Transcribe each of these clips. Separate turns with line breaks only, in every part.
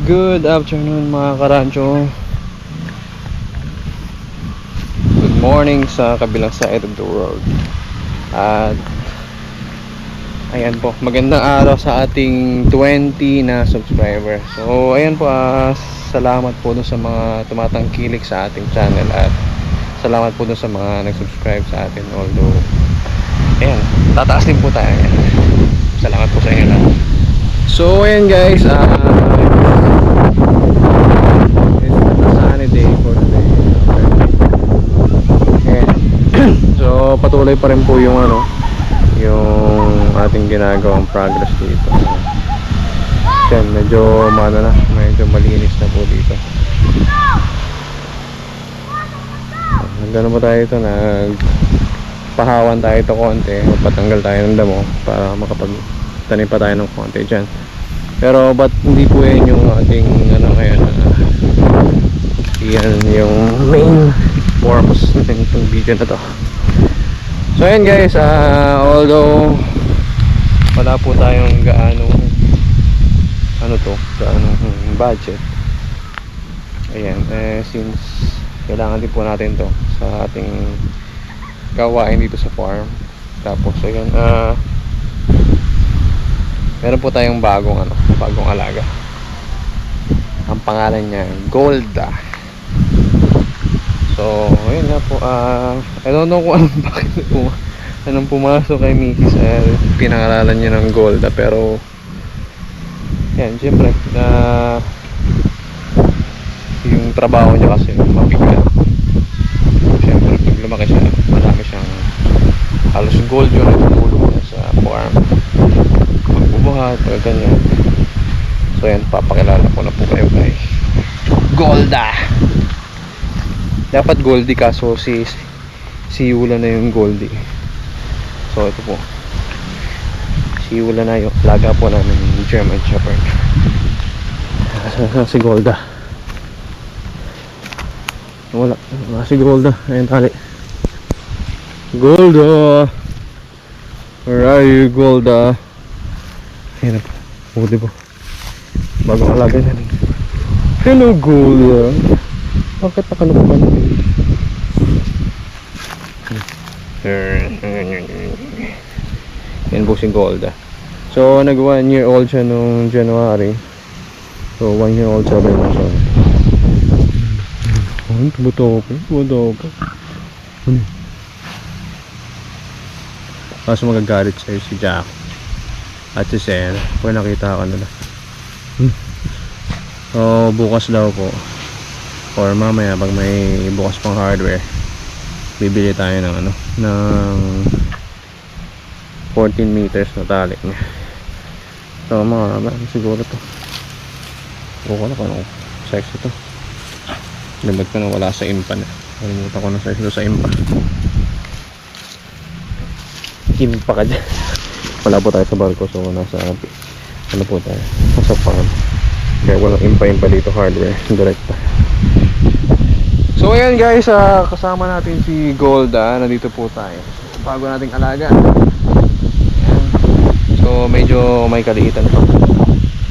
Good afternoon mga karancho. Good morning sa kabilang side of the world. At ayan po, magandang araw sa ating 20 na subscriber. So ayan po, salamat po dun sa mga tumatangkilik sa ating channel. At salamat po dun sa mga nag-subscribe sa atin. Although ayan, tataas din po tayo. Ayan. Salamat po sa inyo lahat. So ayan guys, sunny day for today. So patuloy pa rin po yung yung ating ginagawang progress dito. Yan, medyo malinis na po dito. Gano'n pa tayo ito, nagpahawan tayo ito konti, patanggal tayo ng damo para makapagtanim pa tayo ng konti dyan. Pero ba't hindi po yan yung ating ngayon, yan yung main purpose ng itong video na to. So ayan guys, although wala po tayong gaanong budget, ayan, since kailangan din po natin to sa ating gawain dito sa farm. Tapos ayan, meron po tayong bagong alaga. Ang pangalan niya Golda. So ayun nga po, I don't know kung anong pumasok kay Mrs. Pinangalanan niya ng Golda. Pero yan, syempre yung trabaho niya kasi mabigat. Syempre pag lumaki siya, marami siyang halos gold yung natutulog niya sa farm, magbubuhat, ganyan. So yan, papakilala ko na po kayo kay Golda. Dapat Goldie, kaso si Yula na yung Goldie. So ito po, si Yula na yung laga po namin, yung German Shepherd. Si Golda, wala si Golda. Ayun, tali. Golda, where are you, Golda? Ayun na po, diba, bagong alaga na rin. Hello Golda, bakit nakalupan? Yan po si Golda. So nag 1 year old siya nung January. So 1 year old siya rin siya. Tumutok pa. Kaso magagalit sa'yo si Jack at si Sen kung nakita ka nila. So bukas daw po, or mamaya pag may bukas pang hardware, bibili tayo ng ng 14 meters na tali niya. So mga siguro to, buko na kung anong size ito. Limit ko na, wala sa impa na, nalimutan ko na size ito sa impa. Impa ka dyan. Wala po tayo sa barko, so nasa po tayo, nasa farm, kaya walang impa dito, hardware direkta. So ayan guys, kasama natin si Golda. Nandito po tayo, bago nating alaga. Ayan. So medyo may kaliitan pa,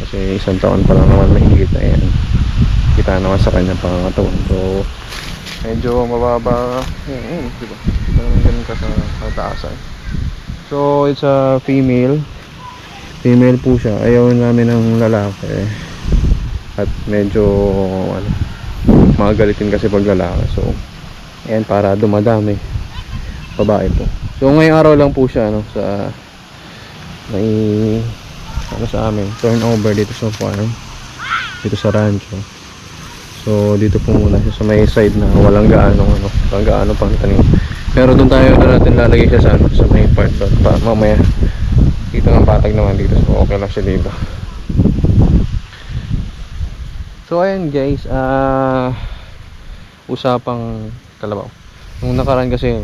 kasi 1 taon pa lang naman mahigit. Ayan, kita naman sa kanyang pangangatawan. So medyo mababa. Ayan, diba? Hindi naman ganun ka sa taasan. So it's a female po siya. Ayaw namin ng lalaki, at medyo magagalitin kasi pag lalaki. So ayan, para dumadami, babae po. So ngayong araw lang po siya sa may sa amin turnover dito sa farm, dito sa rancho. So dito po muna siya sa may side na walang gaano pang tanim. Pero doon natin lalagay siya sa may part doon, pa mamaya dito ng patag naman dito. So okay lang siya dito. So ayan guys, usapang kalabaw. Nung nakaraan kasi,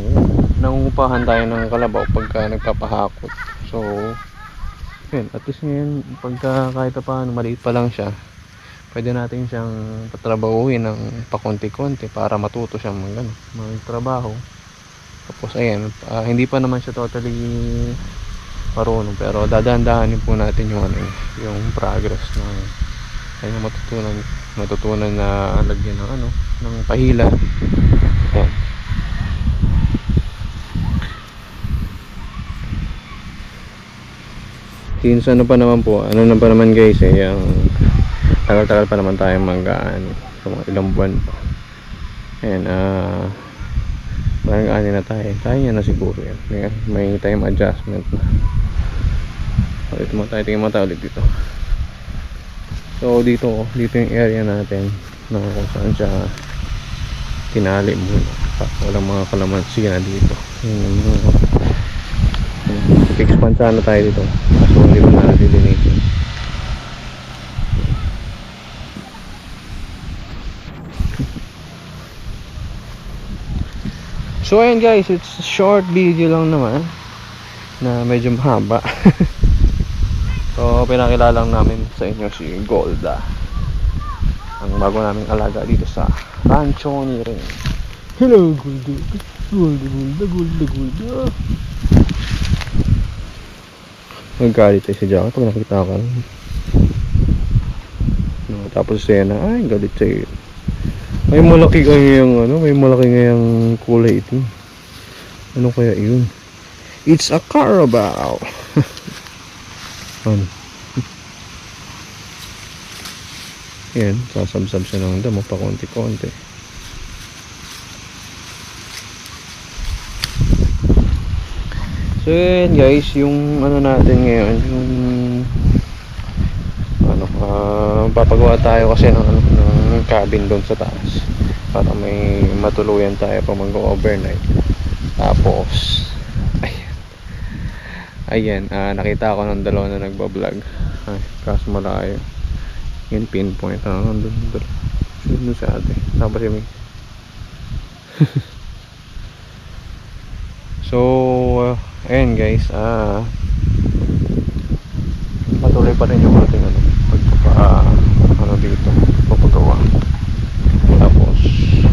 nangungupahan tayo ng kalabaw pagka nagpapahakot. So yun, at least ngayon, pagka kahit paano maliit pa lang siya, pwede natin siyang patrabahuin ng pakonti-konti para matuto siyang magtrabaho. Tapos ayan, hindi pa naman siya totally marunong, pero dadaan-dahanin po natin yung yung progress ng Kaya matutunan na lagyan ng ano, ng pahila. Ayan. Since ano pa naman po, ano na pa naman guys yung tagal-tagal pa naman tayo mag-ano, so mga ilang buwan pa. Ayan, parang ano na tayo, kaya na siguro yan. May time adjustment na. So ito mo tayo, tingin mo tayo ulit dito. So dito yung area natin na kung saan siya tinali muna, walang mga kalamansi na dito. Expand sana tayo dito, so hindi mo na delineation. So ayun guys, it's a short video lang naman na medyo mahaba. So pinakilala lang namin sa inyo si Golda, ang bago naming alaga dito sa rancho ni Ren. Hello Golda, Golda. Naggalit tayo si Jackie pag nakita ka rin. No, tapos siya na, ay galit sa'yo. May malaki ngayang ano, may malaki ngayang kulay ito. Ano kaya yun? It's a Carabao. Ano? Yan, sasabsab siya ng damo pa konti-konti. So yun guys, yung ano natin ngayon, yung ano, papagawa tayo kasi ng, ano, ng cabin doon sa taas para may matuluyan tayo pag mag-overnight. Tapos ayan, nakita ko ng dalawa na nagbablog. Ay, kaso malayo yun, pinpoint doon sa atin. Tapos yung so ayan guys, patuloy pa rin yung ating ano, ano dito, papagawa. Tapos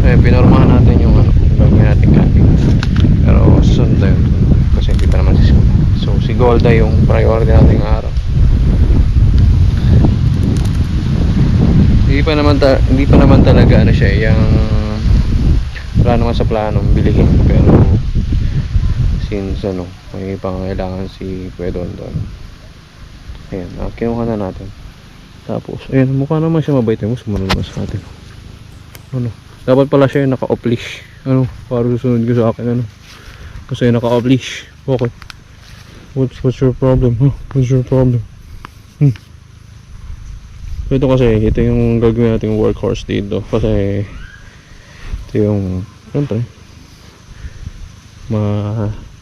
pinormahan natin yung ano, gagawin natin camping. Pero susunod na yun kasi hindi pa naman si Golda. So si Golda yung priority nating araw. Hindi pa naman talaga ano siya, yung wala naman sa planong bilihin, pero since ano, may pangangailangan si Kuya Don. Ayan, kinuha na natin. Tapos ayan, mukha naman siya mabait, mo sumunod naman sa atin. Ano, dapat pala siya yung naka-off leash. Ano, para susunod ko sa akin, ano, kasi naka-off leash. Okay, what's your problem, huh? What's your problem? Ito kasi, ito yung gagawin nating workhorse dito. Kasi ito yung, siyempre,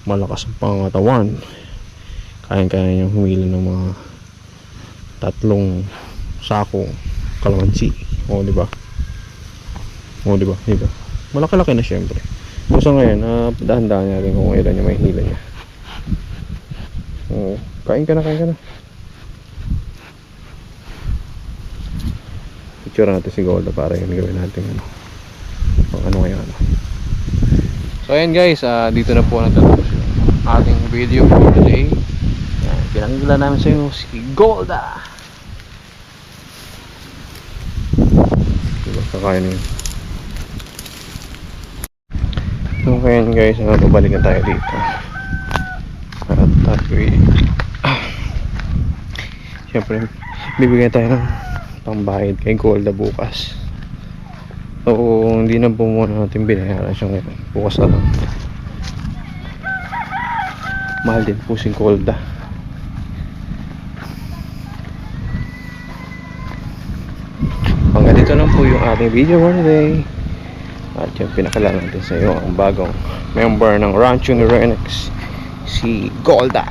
malakas ang pangatawan. Kaya niyang humila ng mga 3 sakong kalamansi. O diba? Diba? Malaki-laki na siyempre. So ngayon, dahan-dahan natin kung ilan yung may hila niya. Kain ka na. Picture natin si Golda para yung gawin natin ano ngayon. So ayan guys, dito na po natatapos yung ating video for today. Pinakinggan namin sa inyo si Golda. Diba, kakain yun. So ayan guys, babalik na tayo dito. At siyempre bibigyan tayo ng pambayad kay Golda bukas. So hindi na po muna natin binayaran siya ngayon, bukas na lang. Mahal din po si Golda. Hanggang dito lang po yung ating video for today. At yung pinakilala natin sa iyo ang bagong member ng Rancho ni Renex, si Golda.